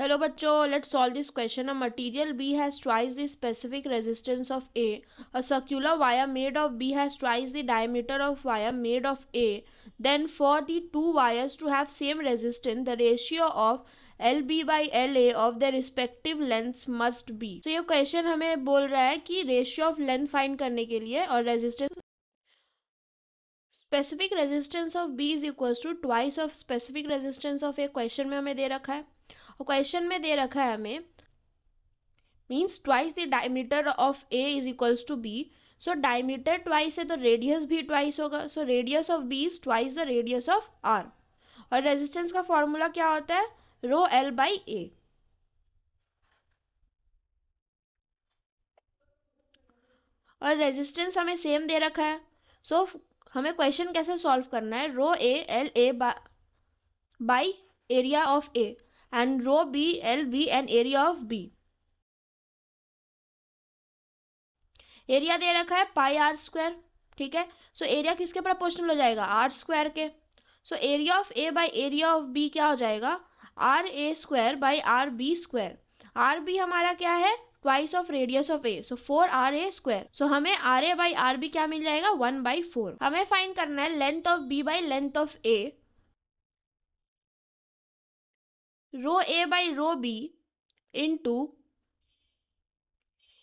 Hello bachcho, let's solve this question. A material B has twice the specific resistance of A. A circular wire made of B has twice the diameter of wire made of A. Then for the two wires to have same resistance, the ratio of LB by LA of their respective lengths must be. So ये question हमें बोल रहा है कि ratio of length find करने के लिए और resistance specific resistance of B is equals to twice of specific resistance of A. question में हमें दे रखा है और क्वेश्चन में दे रखा है हमें means twice the diameter of A is equals to B. So diameter twice है तो रेडियस भी ट्वाइस होगा. So radius of B is twice the radius of R. और रेजिस्टेंस का फॉर्मूला क्या होता है? Rho L by A. और रेजिस्टेंस हमें सेम दे रखा है. सो हमें क्वेश्चन कैसे सॉल्व करना है? Rho A L A by area of A and rho B L B and area of B. Area दे रखा है पाई आर स्क्वायर. ठीक है. सो एरिया किसके प्रोपोर्शनल हो जाएगा? आर स्क्वायर के. So area of A by area of B क्या हो जाएगा? R A square by R B square. R B हमारा क्या है? Twice of radius of A. So 4 RA square. So हमें R A by R B क्या मिल जाएगा? 1/4. हमें फाइंड करना है length of B by length of A. Rho A by rho B into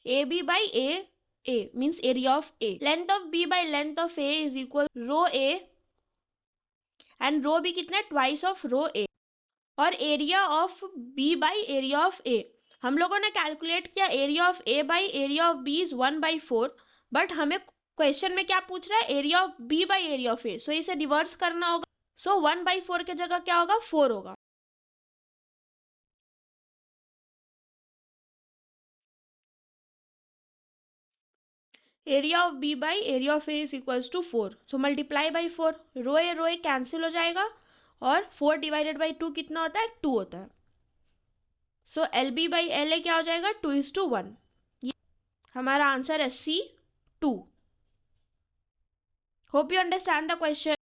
A B by A means area of A. Length of B by length of A is equal rho A and rho B कितना? Twice of rho A. और area of B by area of A हम लोगों ने calculate किया. Area of A by area of B is 1/4. But हमें question में क्या पूछ रहा है? Area of B by area of A. So इसे रिवर्स करना होगा. सो 1/4 की जगह क्या होगा? 4 होगा. Area of B by area of A is equals to 4. So multiply by 4. Rho A cancel हो जाएगा और 4 डिवाइडेड बाई 2 कितना होता है? 2 होता है. So L B by L A क्या हो जाएगा? 2:1. हमारा आंसर है C 2. Hope you understand the question.